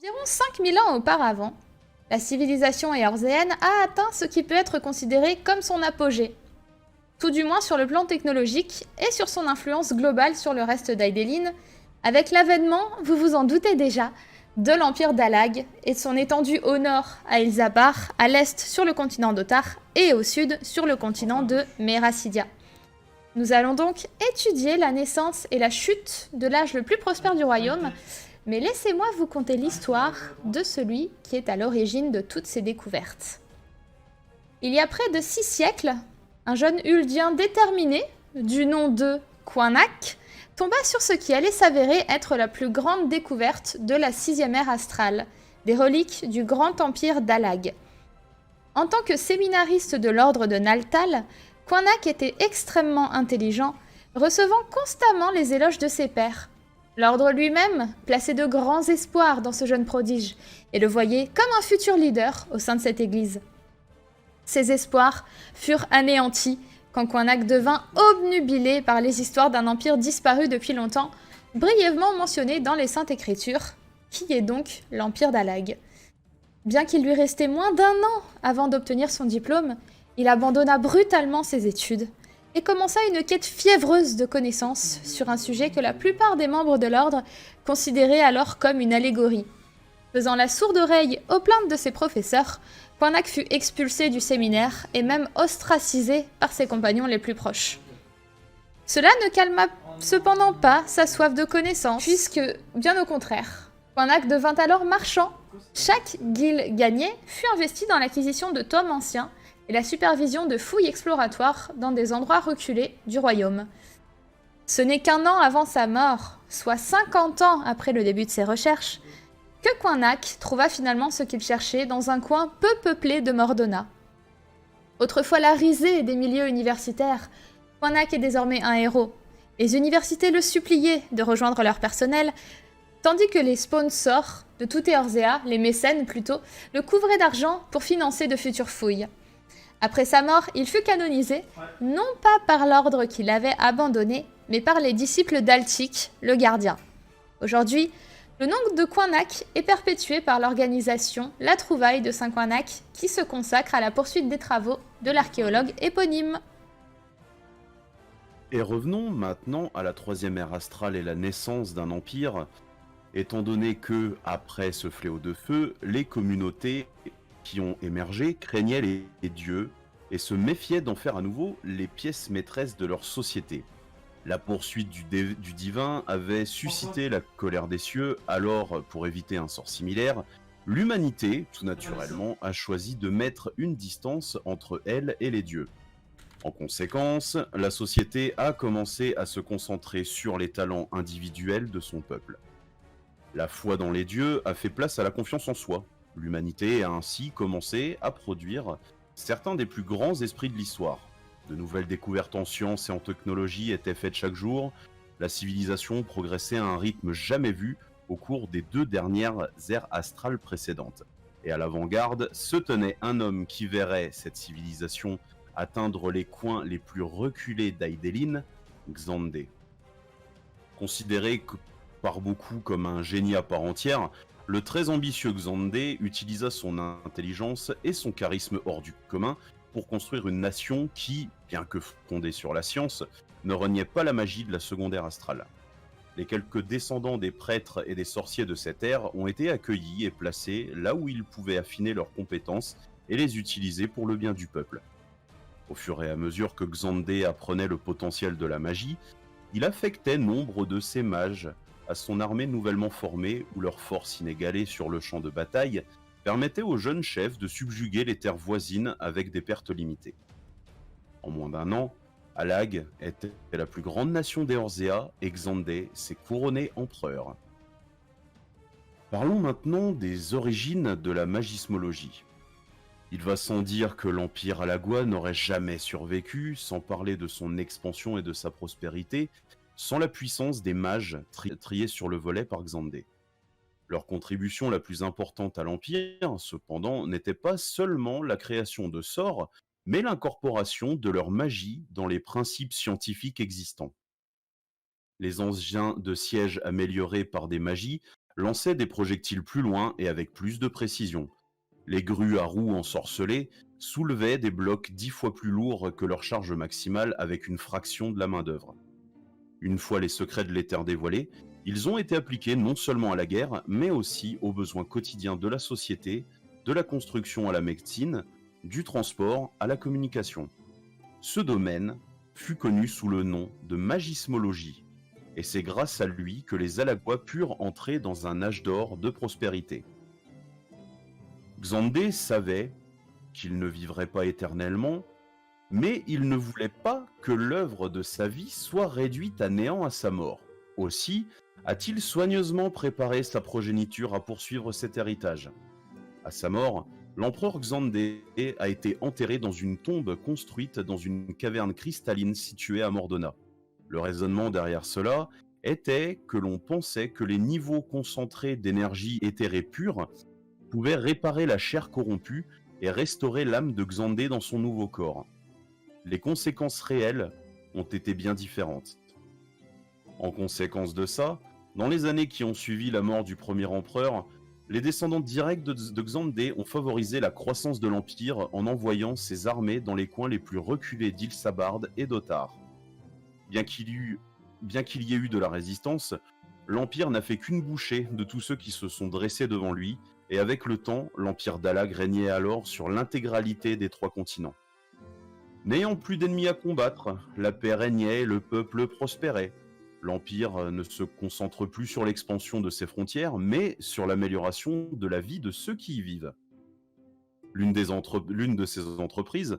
Environ 5000 ans auparavant, la civilisation éorzéenne a atteint ce qui peut être considéré comme son apogée, tout du moins sur le plan technologique et sur son influence globale sur le reste d'Aidéline, avec l'avènement, vous vous en doutez déjà, de l'empire d'Alag et de son étendue au nord à Elzabar, à l'est sur le continent d'Otar et au sud sur le continent de Meracidia. Nous allons donc étudier la naissance et la chute de l'âge le plus prospère du royaume, mais laissez-moi vous conter l'histoire de celui qui est à l'origine de toutes ces découvertes. Il y a près de 6 siècles, un jeune Uldien déterminé, du nom de Coinac, tomba sur ce qui allait s'avérer être la plus grande découverte de la 6e ère astrale, des reliques du grand empire d'Alag. En tant que séminariste de l'ordre de Naltal, Coinac était extrêmement intelligent, recevant constamment les éloges de ses pairs. L'ordre lui-même plaçait de grands espoirs dans ce jeune prodige et le voyait comme un futur leader au sein de cette église. Ces espoirs furent anéantis quand Coinac devint obnubilé par les histoires d'un empire disparu depuis longtemps, brièvement mentionné dans les Saintes Écritures, qui est donc l'empire d'Alag. Bien qu'il lui restait moins d'un an avant d'obtenir son diplôme, il abandonna brutalement ses études et commença une quête fiévreuse de connaissances sur un sujet que la plupart des membres de l'ordre considéraient alors comme une allégorie. Faisant la sourde oreille aux plaintes de ses professeurs, Coinac fut expulsé du séminaire et même ostracisé par ses compagnons les plus proches. Cela ne calma cependant pas sa soif de connaissances, puisque, bien au contraire, Coinac devint alors marchand. Chaque guilde gagnée fut investie dans l'acquisition de tomes anciens et la supervision de fouilles exploratoires dans des endroits reculés du royaume. Ce n'est qu'un an avant sa mort, soit 50 ans après le début de ses recherches, que Coinac trouva finalement ce qu'il cherchait dans un coin peu peuplé de Mordona. Autrefois la risée des milieux universitaires, Coinac est désormais un héros. Les universités le suppliaient de rejoindre leur personnel, tandis que les sponsors de tout Eorzea, les mécènes plutôt, le couvraient d'argent pour financer de futures fouilles. Après sa mort, il fut canonisé, non pas par l'ordre qui l'avait abandonné, mais par les disciples d'Altic, le gardien. Aujourd'hui, le nom de Coinac est perpétué par l'organisation La Trouvaille de Saint-Coinac, qui se consacre à la poursuite des travaux de l'archéologue éponyme. Et revenons maintenant à la troisième ère astrale et la naissance d'un empire, étant donné que, après ce fléau de feu, les communautés qui ont émergé craignaient les dieux et se méfiaient d'en faire à nouveau les pièces maîtresses de leur société. La poursuite du divin avait suscité la colère des cieux, alors pour éviter un sort similaire, l'humanité, tout naturellement, a choisi de mettre une distance entre elle et les dieux. En conséquence, la société a commencé à se concentrer sur les talents individuels de son peuple. La foi dans les dieux a fait place à la confiance en soi. L'humanité a ainsi commencé à produire certains des plus grands esprits de l'histoire. De nouvelles découvertes en sciences et en technologie étaient faites chaque jour. La civilisation progressait à un rythme jamais vu au cours des 2 dernières ères astrales précédentes. Et à l'avant-garde se tenait un homme qui verrait cette civilisation atteindre les coins les plus reculés d'Aidéline, Xandé. Considéré par beaucoup comme un génie à part entière, le très ambitieux Xandé utilisa son intelligence et son charisme hors du commun pour construire une nation qui, bien que fondée sur la science, ne reniait pas la magie de la seconde ère astrale. Les quelques descendants des prêtres et des sorciers de cette ère ont été accueillis et placés là où ils pouvaient affiner leurs compétences et les utiliser pour le bien du peuple. Au fur et à mesure que Xandé apprenait le potentiel de la magie, il affectait nombre de ses mages à son armée nouvellement formée où leur force inégalée sur le champ de bataille permettait aux jeunes chefs de subjuguer les terres voisines avec des pertes limitées. En moins d'un an, Alag était la plus grande nation d'Eorzea et Xandé s'est couronné empereur. Parlons maintenant des origines de la magismologie. Il va sans dire que l'empire alagois n'aurait jamais survécu, sans parler de son expansion et de sa prospérité, sans la puissance des mages triés sur le volet par Xandé. Leur contribution la plus importante à l'empire, cependant, n'était pas seulement la création de sorts, mais l'incorporation de leur magie dans les principes scientifiques existants. Les engins de siège améliorés par des magies lançaient des projectiles plus loin et avec plus de précision. Les grues à roues ensorcelées soulevaient des blocs 10 fois plus lourds que leur charge maximale avec une fraction de la main-d'œuvre. Une fois les secrets de l'éther dévoilés, ils ont été appliqués non seulement à la guerre, mais aussi aux besoins quotidiens de la société, de la construction à la médecine, du transport à la communication. Ce domaine fut connu sous le nom de magismologie, et c'est grâce à lui que les Alagois purent entrer dans un âge d'or de prospérité. Xandé savait qu'il ne vivrait pas éternellement, mais il ne voulait pas que l'œuvre de sa vie soit réduite à néant à sa mort. Aussi a-t-il soigneusement préparé sa progéniture à poursuivre cet héritage. À sa mort, l'empereur Xandé a été enterré dans une tombe construite dans une caverne cristalline située à Mordona. Le raisonnement derrière cela était que l'on pensait que les niveaux concentrés d'énergie éthérée pure pouvaient réparer la chair corrompue et restaurer l'âme de Xandé dans son nouveau corps. Les conséquences réelles ont été bien différentes. En conséquence de ça, dans les années qui ont suivi la mort du premier empereur, les descendants directs de Xandé ont favorisé la croissance de l'Empire en envoyant ses armées dans les coins les plus reculés d'Il-Sabard et d'Otar. Bien qu'il y ait eu de la résistance, l'Empire n'a fait qu'une bouchée de tous ceux qui se sont dressés devant lui, et avec le temps, l'Empire d'Alag régnait alors sur l'intégralité des 3 continents. N'ayant plus d'ennemis à combattre, la paix régnait et le peuple prospérait. L'Empire ne se concentre plus sur l'expansion de ses frontières, mais sur l'amélioration de la vie de ceux qui y vivent. L'une de ces entreprises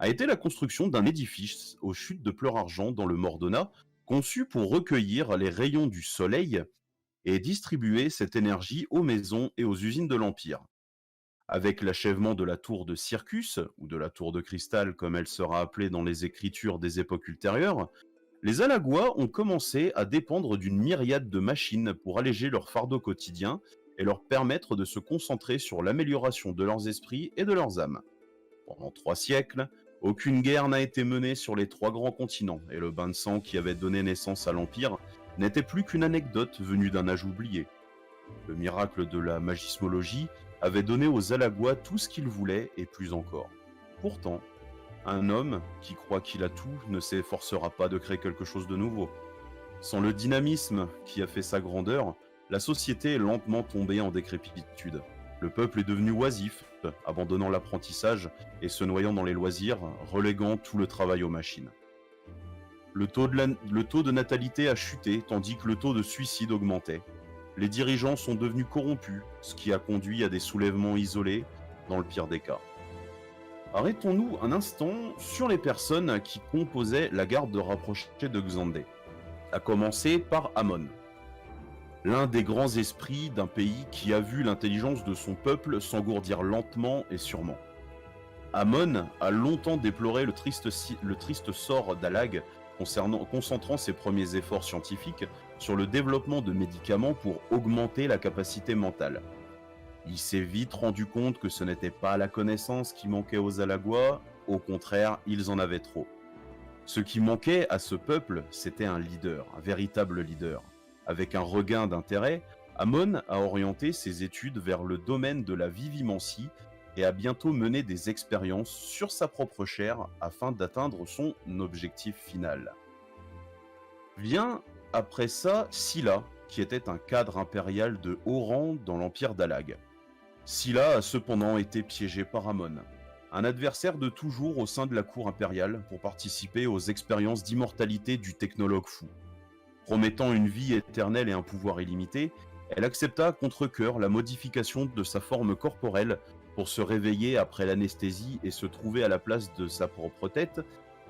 a été la construction d'un édifice aux chutes de Pleur-Argent dans le Mordona, conçu pour recueillir les rayons du soleil et distribuer cette énergie aux maisons et aux usines de l'Empire. Avec l'achèvement de la tour de Circus, ou de la tour de cristal comme elle sera appelée dans les écritures des époques ultérieures, les Alagois ont commencé à dépendre d'une myriade de machines pour alléger leur fardeau quotidien et leur permettre de se concentrer sur l'amélioration de leurs esprits et de leurs âmes. Pendant 3 siècles, aucune guerre n'a été menée sur les 3 grands continents, et le bain de sang qui avait donné naissance à l'Empire n'était plus qu'une anecdote venue d'un âge oublié. Le miracle de la magismologie avait donné aux Alagois tout ce qu'ils voulaient et plus encore. Pourtant, un homme qui croit qu'il a tout ne s'efforcera pas de créer quelque chose de nouveau. Sans le dynamisme qui a fait sa grandeur, la société est lentement tombée en décrépitude. Le peuple est devenu oisif, abandonnant l'apprentissage et se noyant dans les loisirs, reléguant tout le travail aux machines. Le taux de natalité a chuté, tandis que le taux de suicide augmentait. Les dirigeants sont devenus corrompus, ce qui a conduit à des soulèvements isolés, dans le pire des cas. Arrêtons-nous un instant sur les personnes qui composaient la garde rapprochée de Xandé, à commencer par Amon, l'un des grands esprits d'un pays qui a vu l'intelligence de son peuple s'engourdir lentement et sûrement. Amon a longtemps déploré le triste sort d'Alag, concentrant ses premiers efforts scientifiques sur le développement de médicaments pour augmenter la capacité mentale. Il s'est vite rendu compte que ce n'était pas la connaissance qui manquait aux Alagois, au contraire, ils en avaient trop. Ce qui manquait à ce peuple, c'était un leader, un véritable leader. Avec un regain d'intérêt, Amon a orienté ses études vers le domaine de la vivimancie et a bientôt mené des expériences sur sa propre chair afin d'atteindre son objectif final. Vient après ça Silla, qui était un cadre impérial de haut rang dans l'empire d'Alag. Silla a cependant été piégé par Amon, un adversaire de toujours au sein de la cour impériale pour participer aux expériences d'immortalité du technologue fou. Promettant une vie éternelle et un pouvoir illimité, elle accepta à contre-cœur la modification de sa forme corporelle pour se réveiller après l'anesthésie et se trouver à la place de sa propre tête,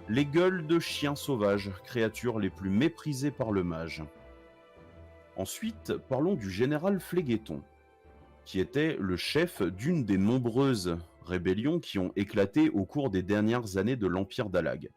les gueules de chiens sauvages, créatures les plus méprisées par le mage. Ensuite, parlons du général Phléguéton, qui était le chef d'une des nombreuses rébellions qui ont éclaté au cours des dernières années de l'Empire d'Alag.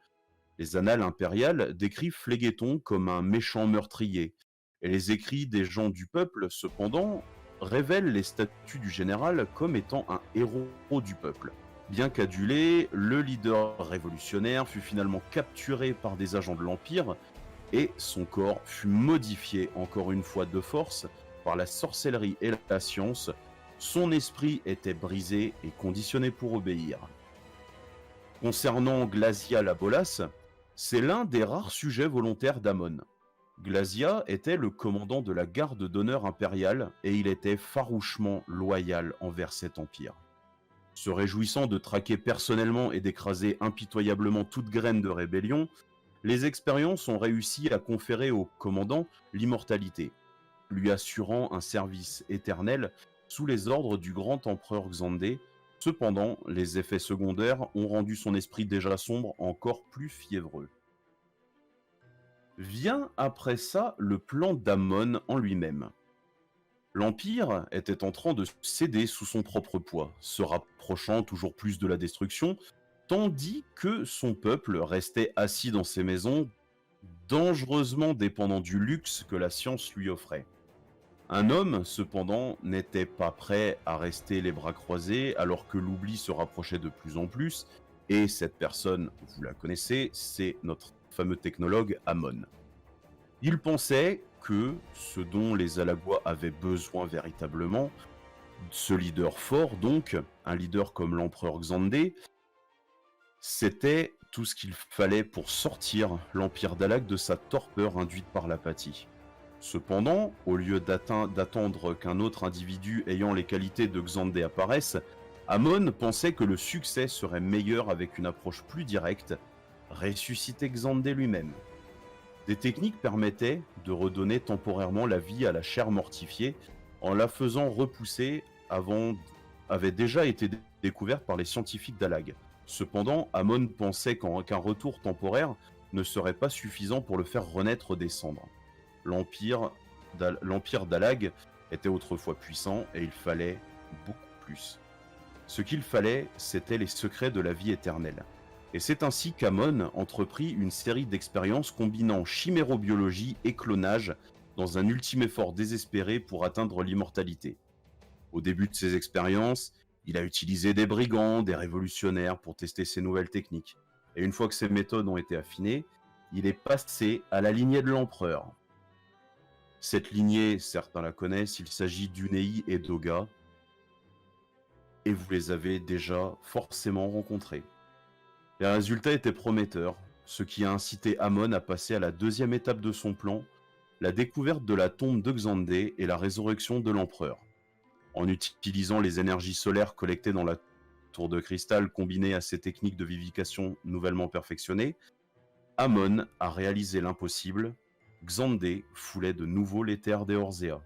Les annales impériales décrivent Phléguéton comme un méchant meurtrier, et les écrits des gens du peuple, cependant, révèle les statuts du général comme étant un héros du peuple. Bien qu'adulé, le leader révolutionnaire fut finalement capturé par des agents de l'Empire et son corps fut modifié encore une fois de force par la sorcellerie et la science, son esprit était brisé et conditionné pour obéir. Concernant Glasia la Bolas, c'est l'un des rares sujets volontaires d'Amon. Glasia était le commandant de la garde d'honneur impériale et il était farouchement loyal envers cet empire. Se réjouissant de traquer personnellement et d'écraser impitoyablement toute graine de rébellion, les expériences ont réussi à conférer au commandant l'immortalité, lui assurant un service éternel sous les ordres du grand empereur Xandé. Cependant, les effets secondaires ont rendu son esprit déjà sombre encore plus fiévreux. Vient après ça le plan d'Amon en lui-même. L'Empire était en train de céder sous son propre poids, se rapprochant toujours plus de la destruction, tandis que son peuple restait assis dans ses maisons, dangereusement dépendant du luxe que la science lui offrait. Un homme, cependant, n'était pas prêt à rester les bras croisés alors que l'oubli se rapprochait de plus en plus, et cette personne, vous la connaissez, c'est notre fameux technologue Amon. Il pensait que ce dont les Alagois avaient besoin véritablement, ce leader fort donc, un leader comme l'empereur Xandé, c'était tout ce qu'il fallait pour sortir l'Empire d'Alag de sa torpeur induite par l'apathie. Cependant, au lieu d'attendre qu'un autre individu ayant les qualités de Xandé apparaisse, Amon pensait que le succès serait meilleur avec une approche plus directe, ressusciter Xandé lui-même. Des techniques permettaient de redonner temporairement la vie à la chair mortifiée en la faisant repousser avaient déjà été découvertes par les scientifiques d'Alag. Cependant, Amon pensait qu'un retour temporaire ne serait pas suffisant pour le faire renaître des cendres. L'Empire d'Alag était autrefois puissant et il fallait beaucoup plus. Ce qu'il fallait, c'était les secrets de la vie éternelle. Et c'est ainsi qu'Amon entreprit une série d'expériences combinant chimérobiologie et clonage dans un ultime effort désespéré pour atteindre l'immortalité. Au début de ses expériences, il a utilisé des brigands, des révolutionnaires pour tester ses nouvelles techniques. Et une fois que ses méthodes ont été affinées, il est passé à la lignée de l'empereur. Cette lignée, certains la connaissent, il s'agit d'Unei et d'Oga, et vous les avez déjà forcément rencontrés. Les résultats étaient prometteurs, ce qui a incité Amon à passer à la deuxième étape de son plan, la découverte de la tombe de Xandé et la résurrection de l'empereur. En utilisant les énergies solaires collectées dans la tour de cristal combinées à ses techniques de vivification nouvellement perfectionnées, Amon a réalisé l'impossible. Xandé foulait de nouveau les terres d'Eorzea.